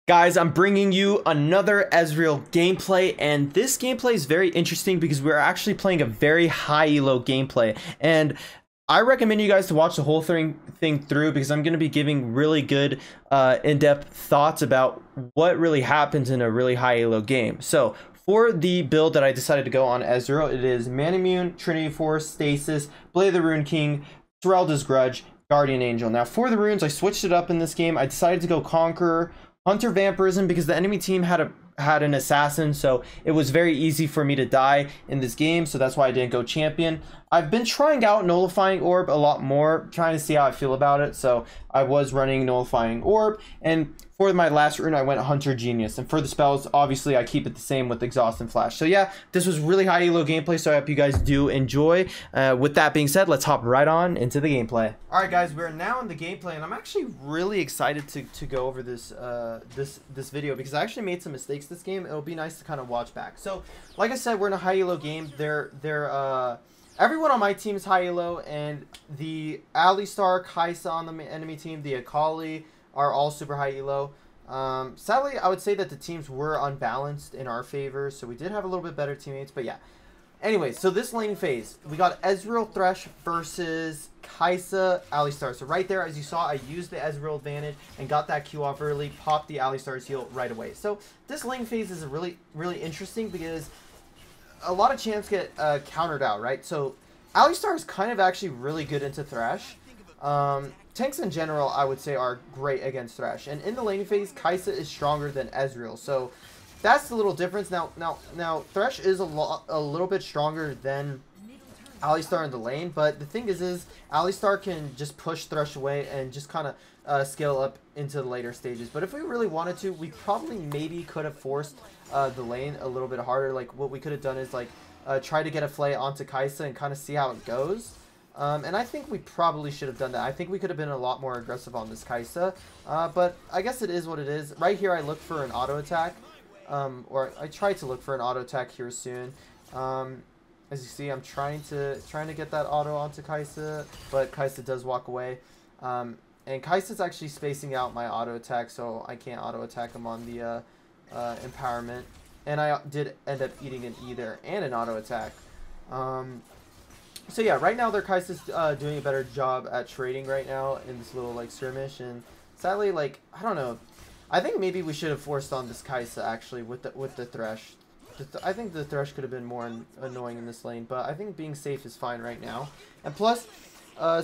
Guys, I'm bringing you another Ezreal gameplay, and this gameplay is very interesting because we're actually playing a very high elo gameplay, and I recommend you guys to watch the whole thing through because I'm going to be giving really good in-depth thoughts about what really happens in a really high elo game. So for the build that I decided to go on Ezreal, it is Manimune, Trinity Force, Stasis, Blade of the Rune King, Seralda's Grudge, Guardian Angel. Now for the runes, I switched it up in this game. I decided to go Conqueror, Hunter Vampirism because the enemy team had an assassin, so it was very easy for me to die in this game, so that's why I didn't go champion. I've been trying out Nullifying Orb a lot more, trying to see how I feel about it, so I was running Nullifying Orb, and for my last rune I went Hunter Genius, and for the spells obviously I keep it the same with Exhaust and Flash. So yeah, this was really high elo gameplay, so I hope you guys do enjoy. With that being said, let's hop right on into the gameplay. Alright guys, we're now in the gameplay, and I'm actually really excited to go over this this video because I actually made some mistakes this game. It'll be nice to kind of watch back. So like I said, we're in a high elo game. Everyone on my team is high elo, and the Alistar, Kai'Sa on the enemy team, the Akali are all super high elo. Sadly, I would say that the teams were unbalanced in our favor, so we did have a little bit better teammates, but yeah. Anyway, so this lane phase, we got Ezreal Thresh versus Kai'Sa Alistar. So right there, as you saw, I used the Ezreal advantage and got that Q off early, popped the Alistar's heal right away. So this lane phase is really interesting because a lot of champs get countered out, right? So Alistar is kind of actually really good into Thresh. Tanks in general, I would say, are great against Thresh. And in the laning phase, Kai'Sa is stronger than Ezreal. So that's the little difference. Now Thresh is a little bit stronger than Alistar in the lane, but the thing is Alistar can just push Thresh away and just kind of scale up into the later stages. But if we really wanted to, we probably maybe could have forced the lane a little bit harder. Like what we could have done is like try to get a Flay onto Kai'Sa and kind of see how it goes. And I think we probably should have done that. I think we could have been a lot more aggressive on this Kai'Sa, but I guess it is what it is. Right here I look for an auto attack. Or I tried to look for an auto attack here soon. As you see, I'm trying to get that auto onto Kai'Sa, but Kai'Sa does walk away. And Kai'Sa's actually spacing out my auto attack, so I can't auto attack him on the empowerment. And I did end up eating an Ether and an auto attack. So yeah, right now their Kai'Sa's doing a better job at trading right now in this little like skirmish, and sadly, like, I don't know. I think maybe we should have forced on this Kai'Sa actually with the Thresh. I think the Thresh could have been more annoying in this lane, but I think being safe is fine right now. And plus,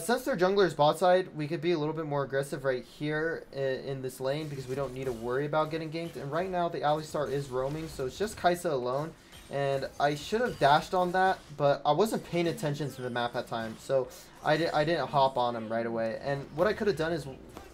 since their jungler's bot side, we could be a little bit more aggressive right here in this lane because we don't need to worry about getting ganked. And right now the Alistar is roaming, so it's just Kai'Sa alone. And I should have dashed on that, but I wasn't paying attention to the map at times, so I didn't hop on him right away. And what I could have done is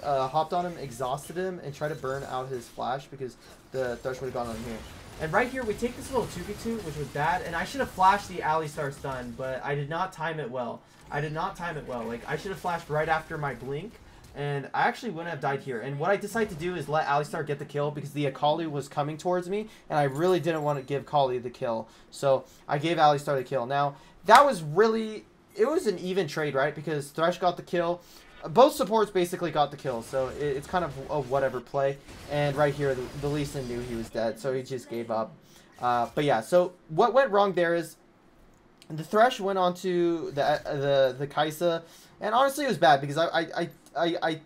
hopped on him, exhausted him, and tried to burn out his flash because the Thresh would have gone on here. And right here, we take this little 2v2, which was bad, and I should have flashed the Alistar stun, but I did not time it well. Like, I should have flashed right after my blink, and I actually wouldn't have died here. And what I decided to do is let Alistar get the kill because the Akali was coming towards me, and I really didn't want to give Akali the kill. So I gave Alistar the kill. Now, that was really... It was an even trade, right? Because Thresh got the kill. Both supports basically got the kill, so it's kind of a whatever play. And right here, the Lee Sin knew he was dead, so he just gave up. But yeah, so what went wrong there is the Thresh went onto the Kai'Sa, and honestly it was bad because I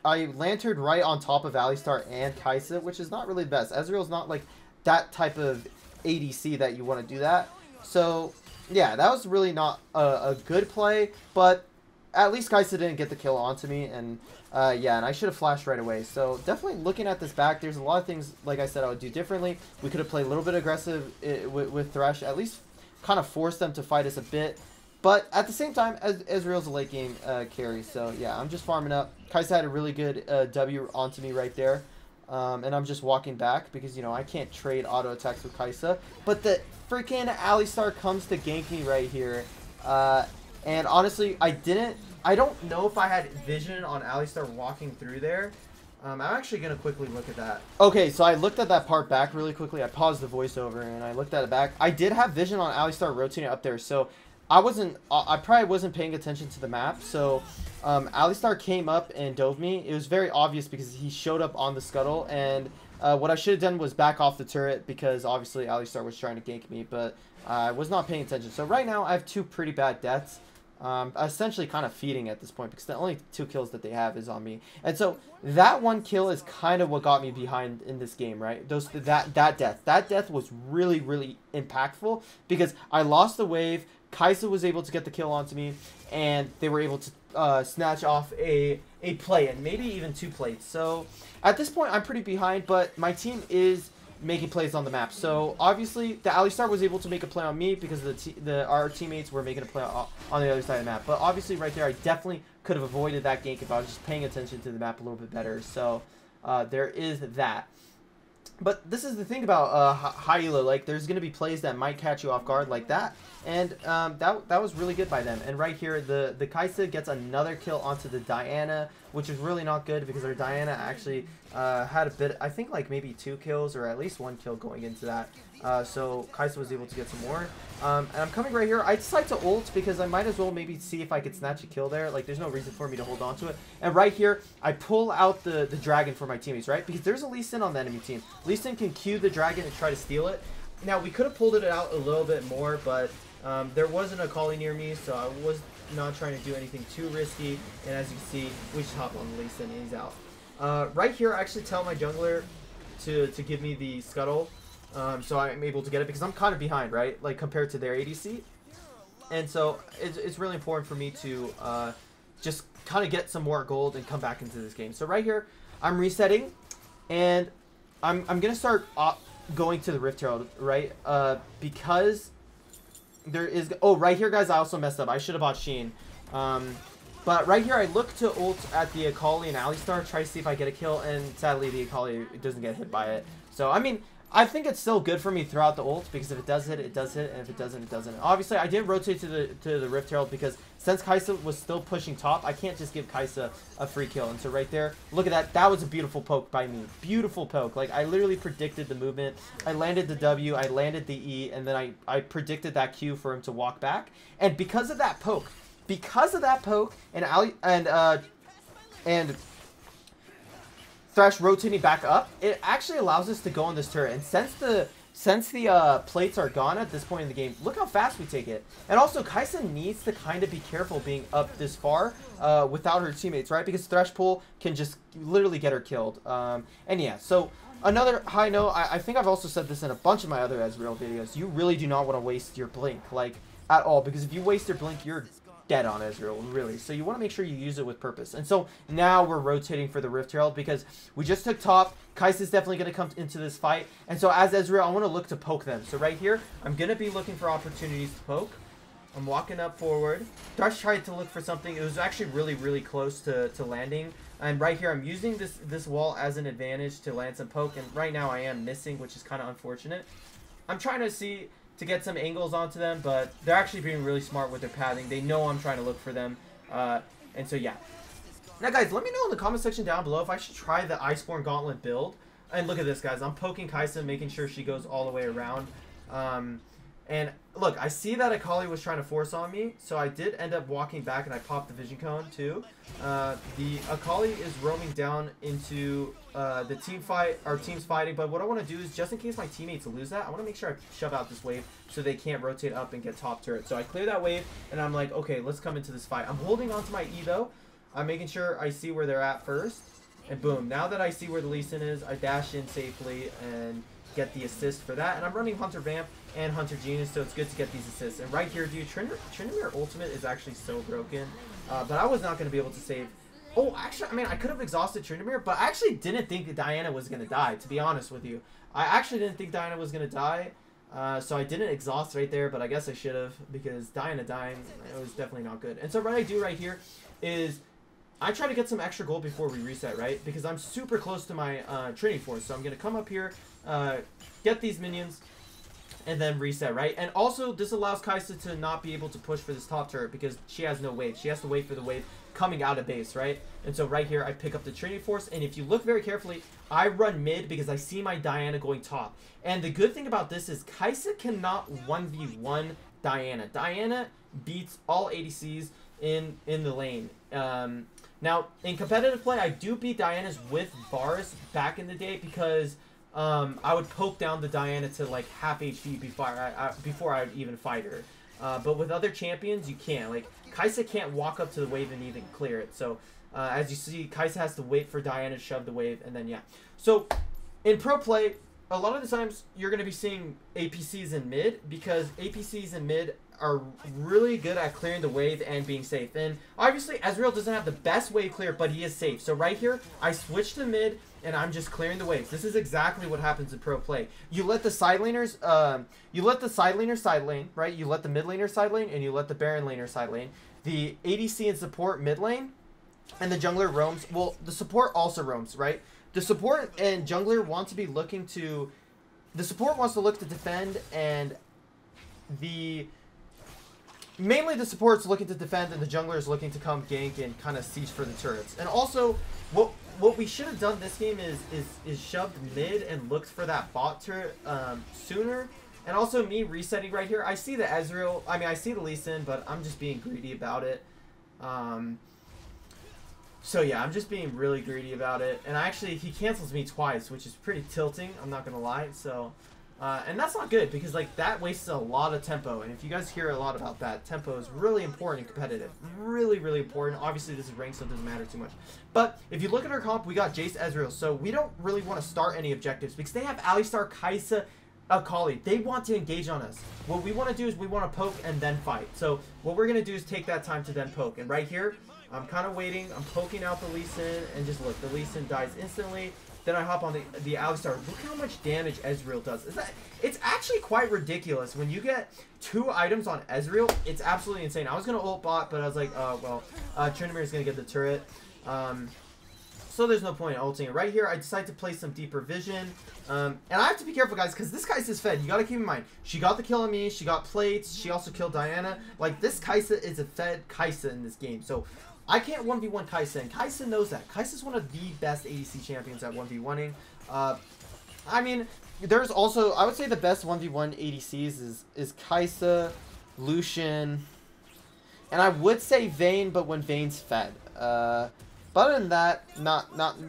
lanterned right on top of Alistar and Kai'Sa, which is not really the best. Ezreal's not like that type of ADC that you want to do that. So yeah, that was really not a good play, but at least Kai'Sa didn't get the kill onto me, and yeah, and I should have flashed right away. So definitely looking at this back, there's a lot of things, like I said, I would do differently. We could have played a little bit aggressive with Thresh, at least kind of force them to fight us a bit. But at the same time, Ezreal's a late game carry, so yeah, I'm just farming up. Kai'Sa had a really good W onto me right there, and I'm just walking back because, you know, I can't trade auto attacks with Kai'Sa. But the freaking Alistar comes to gank me right here. And honestly, I don't know if I had vision on Alistar walking through there. I'm actually going to quickly look at that. Okay, so I looked at that part back really quickly. I paused the voiceover and I looked at it back. I did have vision on Alistar rotating up there, so I probably wasn't paying attention to the map. So Alistar came up and dove me. It was very obvious because he showed up on the scuttle, and What I should have done was back off the turret because obviously Alistar was trying to gank me, but I was not paying attention. So right now I have 2 pretty bad deaths. Essentially kind of feeding at this point because the only 2 kills that they have is on me. And so that 1 kill is kind of what got me behind in this game, right? That death was really, really impactful because I lost the wave. Kai'Sa was able to get the kill onto me, and they were able to snatch off a play and maybe even 2 plates. So at this point I'm pretty behind, but my team is making plays on the map. So obviously the Alistar was able to make a play on me because our teammates were making a play on the other side of the map. But obviously right there I definitely could have avoided that gank if I was just paying attention to the map a little bit better. So there is that. But this is the thing about high elo, like there's going to be plays that might catch you off guard like that, and that was really good by them. And right here the Kai'Sa gets another kill onto the Diana, which is really not good because our Diana actually had a bit, I think like maybe 2 kills or at least 1 kill going into that. So Kai'Sa was able to get some more. And I'm coming right here. I decide to ult because I might as well maybe see if I could snatch a kill there. Like there's no reason for me to hold on to it. And right here, I pull out the dragon for my teammates, right? Because there's a Lee Sin on the enemy team. Lee Sin can Q the dragon and try to steal it. Now we could have pulled it out a little bit more, but there wasn't a Akali near me, so I was not trying to do anything too risky. And as you can see, we just hop on the Lee Sin and he's out. Right here, I actually tell my jungler to give me the scuttle. So I'm able to get it because I'm kind of behind, right? Like compared to their ADC. And so it's really important for me to just kind of get some more gold and come back into this game. So right here, I'm resetting and I'm going to start going to the Rift Herald, right? Because there is... Oh, right here, guys, I also messed up. I should have bought Sheen. But right here, I look to ult at the Akali and Alistar, try to see if I get a kill, and sadly, the Akali doesn't get hit by it. So, I mean... I think it's still good for me throughout the ult because if it does hit, it does hit, and if it doesn't, it doesn't. Obviously, I didn't rotate to the Rift Herald because since Kai'Sa was still pushing top, I can't just give Kai'Sa a free kill. And so right there, look at that. That was a beautiful poke by me. Beautiful poke. Like, I literally predicted the movement. I landed the W, I landed the E, and then I predicted that Q for him to walk back. And because of that poke, and Thresh rotating back up, it actually allows us to go on this turret. And since the plates are gone at this point in the game, look how fast we take it. And also, Kai'Sa needs to kind of be careful being up this far without her teammates, right? Because Thresh pull can just literally get her killed. And yeah, so another high note, I think I've also said this in a bunch of my other Ezreal videos, you really do not want to waste your blink, like, at all. Because if you waste your blink, you're dead on Ezreal, really. So you want to make sure you use it with purpose. And so now we're rotating for the Rift Herald because we just took top. Kai'Sa's definitely going to come into this fight. And so as Ezreal, I want to look to poke them. So right here, I'm going to be looking for opportunities to poke. I'm walking up forward. Thresh tried to look for something. It was actually really, really close to landing. And right here, I'm using this wall as an advantage to land some poke. And right now I am missing, which is kind of unfortunate. I'm trying to get some angles onto them, but they're actually being really smart with their pathing. They know I'm trying to look for them. And so, yeah. Now, guys, let me know in the comment section down below if I should try the Iceborne Gauntlet build. And look at this, guys. I'm poking Kai'Sa, making sure she goes all the way around. And look, I see that Akali was trying to force on me, so I did end up walking back and I popped the vision cone too. The Akali is roaming down into the team fight. Our team's fighting, but what I want to do is, just in case my teammates lose that, I want to make sure I shove out this wave so they can't rotate up and get top turret. So I clear that wave and I'm like, okay, let's come into this fight. I'm holding on to my E though. I'm making sure I see where they're at first. And boom, now that I see where the Lee Sin is, I dash in safely and get the assist for that. And I'm running Hunter Vamp and Hunter Genius, so it's good to get these assists. And right here, dude, Tryndamere ultimate is actually so broken. But I was not going to be able to save. Oh, actually, I mean, I could have exhausted Tryndamere, but I actually didn't think that Diana was going to die, to be honest with you. I actually didn't think Diana was going to die. So I didn't exhaust right there, but I guess I should have, because Diana dying, it was definitely not good. And so what I do right here is I try to get some extra gold before we reset, right? Because I'm super close to my Trinity Force. So I'm going to come up here, get these minions, and then reset, right? And also, this allows Kai'Sa to not be able to push for this top turret because she has no wave. She has to wait for the wave coming out of base, right? And so right here, I pick up the Trinity Force. And if you look very carefully, I run mid because I see my Diana going top. And the good thing about this is Kai'Sa cannot 1v1 Diana. Diana beats all ADCs in the lane. Now, in competitive play, I do beat Diana's with bars back in the day because I would poke down the Diana to like half HP before I would even fight her. But with other champions, you can't. Like, Kai'Sa can't walk up to the wave and even clear it. So, as you see, Kai'Sa has to wait for Diana to shove the wave, and then, yeah. So, in pro play, a lot of the times, you're going to be seeing APCs in mid, because APCs in mid are really good at clearing the wave and being safe. And, obviously, Ezreal doesn't have the best wave clear, but he is safe. So, right here, I switch to mid, and I'm just clearing the waves. This is exactly what happens in pro play. You let the side laners, side lane, right? You let the mid laner side lane, and you let the Baron laner side lane. The ADC and support mid lane, and the jungler roams. Well, the support also roams, right? The support and jungler want to be looking to... The support wants to look to defend, and mainly the support's looking to defend, and the jungler is looking to come gank and kind of siege for the turrets. And also, what we should have done this game is shoved mid and looked for that bot turret sooner. And also me resetting right here. I see the Ezreal. I mean, I see the Lee Sin, but I'm just being greedy about it. So yeah, I'm just being really greedy about it. And he cancels me twice, which is pretty tilting. I'm not gonna lie. So, and that's not good, because like that wastes a lot of tempo. And if you guys hear a lot about that, tempo is really important and competitive. Really, really important. Obviously, this is ranked, so it doesn't matter too much. But if you look at our comp, we got Jace, Ezreal. So we don't really want to start any objectives, because they have Alistar, Kai'Sa, Akali. They want to engage on us. What we want to do is we want to poke and then fight. So what we're going to do is take that time to then poke. And right here, I'm kind of waiting. I'm poking out the Lee Sin, and just look, the Lee Sin dies instantly. Then I hop on the Alistar. Look how much damage Ezreal does. It's actually quite ridiculous. When you get 2 items on Ezreal, it's absolutely insane. I was going to ult bot, but I was like, well, Tryndamere is going to get the turret. So there's no point in ulting it. Right here, I decide to play some deeper vision. And I have to be careful, guys, because this Kai'Sa fed. You got to keep in mind, she got the kill on me. She got plates. She also killed Diana. Like, this Kai'Sa is a fed Kai'Sa in this game. So I can't 1v1 Kai'Sa, and Kai'Sa knows that. Kai'Sa is one of the best ADC champions at 1v1ing. I mean, there's also, I would say the best 1v1 ADCs is Kai'Sa, Lucian, and I would say Vayne, but when Vayne's fed. But other than that,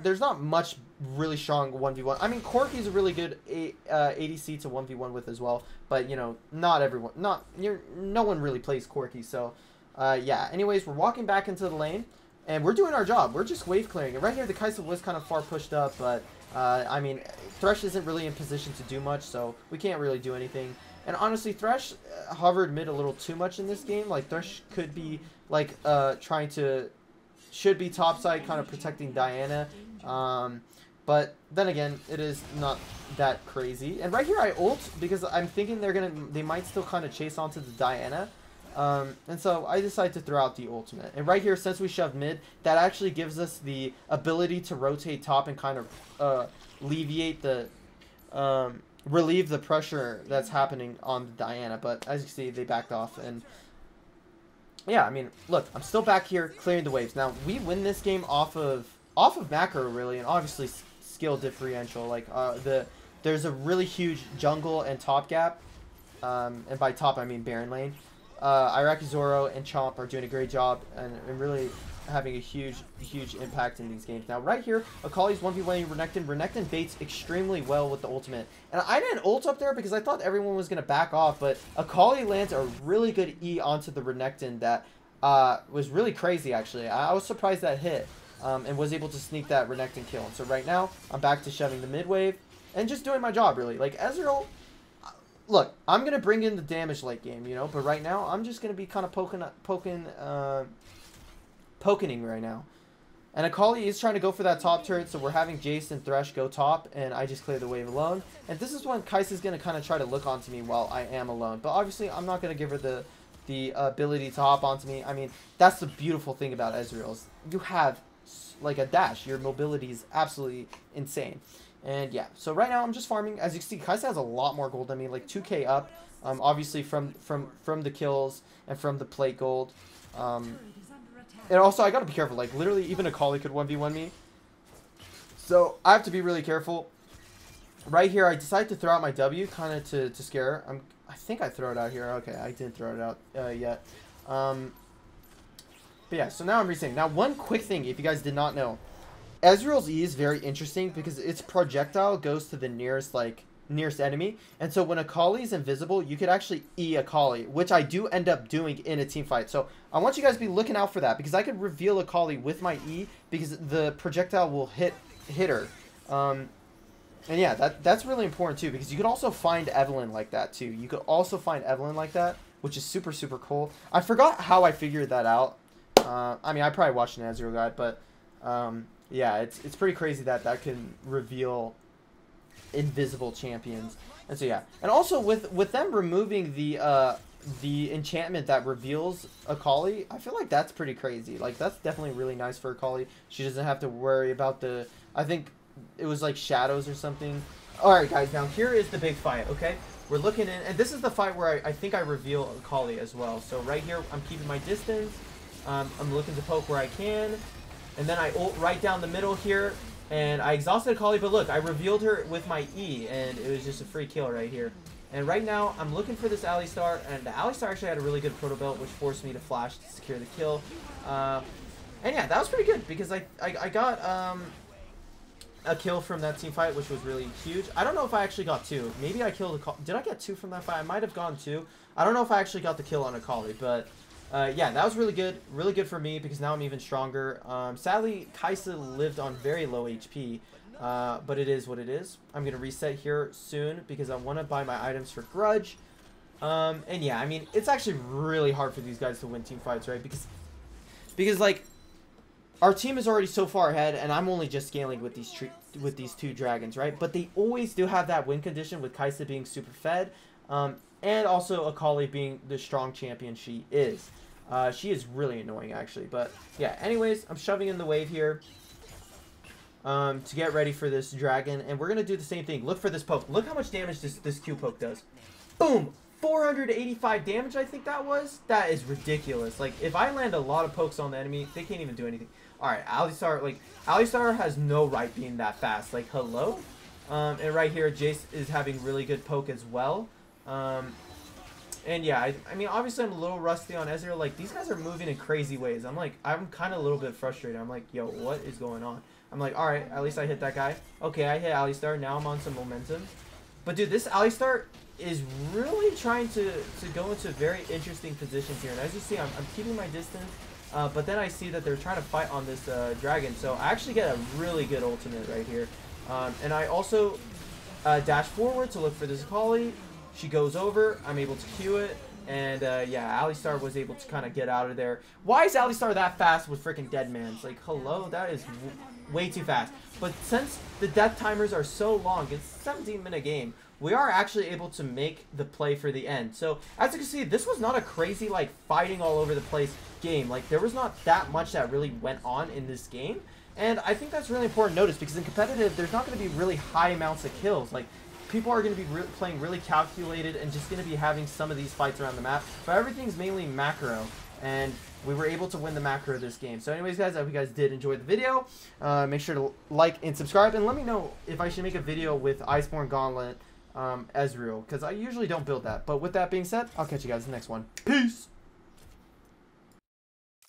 there's not much really strong 1v1. I mean, Corki's a really good ADC to 1v1 with as well, but you know, not everyone, no one really plays Corki, so yeah. Anyways, we're walking back into the lane, and we're doing our job. We're just wave clearing. And right here, the Kai'Sa was kind of far pushed up, but I mean, Thresh isn't really in position to do much, so we can't really do anything. And honestly, Thresh hovered mid a little too much in this game. Like, Thresh could be like should be topside, kind of protecting Diana. But then again, it is not that crazy. And right here, I ult because I'm thinking they might still kind of chase onto the Diana. And so I decide to throw out the ultimate. And right here, since we shoved mid, that actually gives us the ability to rotate top and kind of relieve the pressure that's happening on the Diana. But as you see, they backed off. And yeah, I mean, look, I'm still back here clearing the waves. Now, we win this game off of macro, really, and obviously skill differential. Like, there's a really huge jungle and top gap. And by top, I mean Baron lane. Iraqi Zoro and Chomp are doing a great job and really having a huge impact in these games. Now, right here, Akali's 1v1 Renekton. Renekton baits extremely well with the ultimate. And I didn't ult up there because I thought everyone was going to back off, but Akali lands a really good E onto the Renekton that was really crazy, actually. I was surprised that hit and was able to sneak that Renekton kill. And so right now, I'm back to shoving the mid wave and just doing my job, really. Like, Ezreal... Look, I'm going to bring in the damage late game, you know, but right now, I'm just going to be kind of poking right now. And Akali is trying to go for that top turret, so we're having Jace and Thresh go top, and I just clear the wave alone. And this is when Kai'Sa's going to kind of try to look onto me while I am alone. But obviously, I'm not going to give her the ability to hop onto me. I mean, that's the beautiful thing about Ezreal. You have, like, a dash. Your mobility is absolutely insane. And yeah, so right now I'm just farming. As you can see, Kai'Sa has a lot more gold than me, like 2k up. Obviously from the kills and from the plate gold. And also I gotta be careful. Like literally, even Akali could 1v1 me. So I have to be really careful. Right here, I decided to throw out my W, kind of to scare her. I think I throw it out here. Okay, I didn't throw it out yet. But yeah, so now I'm resetting. Now, one quick thing, if you guys did not know. Ezreal's E is very interesting because its projectile goes to the nearest enemy, and so when Akali is invisible, you could actually E Akali, which I do end up doing in a team fight. So I want you guys to be looking out for that, because I could reveal Akali with my E because the projectile will hit her. And yeah, that's really important too, because you could also find Evelyn like that too. You could also find Evelyn like that, which is super, super cool. I forgot how I figured that out. I mean, I probably watched an Ezreal guide, but yeah, it's pretty crazy that can reveal invisible champions. And so yeah, and also with them removing the enchantment that reveals Akali, I feel like that's pretty crazy. Like, that's definitely really nice for Akali. She doesn't have to worry about I think it was like shadows or something. Alright guys, now here is the big fight, okay? We're looking in, and this is the fight where I think I reveal Akali as well. So right here, I'm keeping my distance. I'm looking to poke where I can. And then I ult right down the middle here. And I exhausted Akali, but look, I revealed her with my E, and it was just a free kill right here. And right now, I'm looking for this Alistar, and the Alistar actually had a really good proto belt, which forced me to flash to secure the kill. And yeah, that was pretty good, because I got a kill from that team fight, which was really huge. I don't know if I actually got 2. Maybe I killed Akali. Did I get 2 from that fight? I might have gone 2. I don't know if I actually got the kill on Akali, but yeah, that was really good for me, because now I'm even stronger. Sadly, Kai'Sa lived on very low HP, but it is what it is. I'm gonna reset here soon because I want to buy my items for Grudge. And yeah, I mean, it's actually really hard for these guys to win team fights, right? Because like, our team is already so far ahead, and I'm only just scaling with these 2 dragons, right? But they always do have that win condition with Kai'Sa being super fed, and also Akali being the strong champion she is. She is really annoying, actually. But yeah, anyways, I'm shoving in the wave here to get ready for this dragon, and we're gonna do the same thing. Look for this poke. Look how much damage this Q poke does. Boom! 485 damage, I think that was. That is ridiculous. Like, if I land a lot of pokes on the enemy, they can't even do anything. Alright, Alistar, like, Alistar has no right being that fast. Like, hello? And right here, Jace is having really good poke as well. And yeah, I mean, obviously I'm a little rusty on Ezreal. Like, these guys are moving in crazy ways. I'm kind of a little bit frustrated. I'm like, yo, what is going on? I'm like, alright, at least I hit that guy. Okay, I hit Alistar. Now I'm on some momentum. But dude, this Alistar is really trying to go into very interesting positions here. And as you see, I'm keeping my distance. But then I see that they're trying to fight on this dragon. So I actually get a really good ultimate right here. And I also dash forward to look for this Akali. She goes over. I'm able to Q it. And yeah, Alistar was able to kind of get out of there. Why is Alistar that fast with freaking Deadmans? Like, hello? That is way too fast. But since the death timers are so long, it's a 17-minute game, we are actually able to make the play for the end. So, as you can see, this was not a crazy, like, fighting all over the place game. Like, there was not that much that really went on in this game. And I think that's really important to notice, because in competitive, there's not going to be really high amounts of kills. Like, people are going to be playing really calculated and just going to be having some of these fights around the map. But everything's mainly macro. And we were able to win the macro this game. So anyways, guys, I hope you guys did enjoy the video. Make sure to like and subscribe. And let me know if I should make a video with Iceborne Gauntlet Ezreal, because I usually don't build that. But with that being said, I'll catch you guys in the next one. Peace!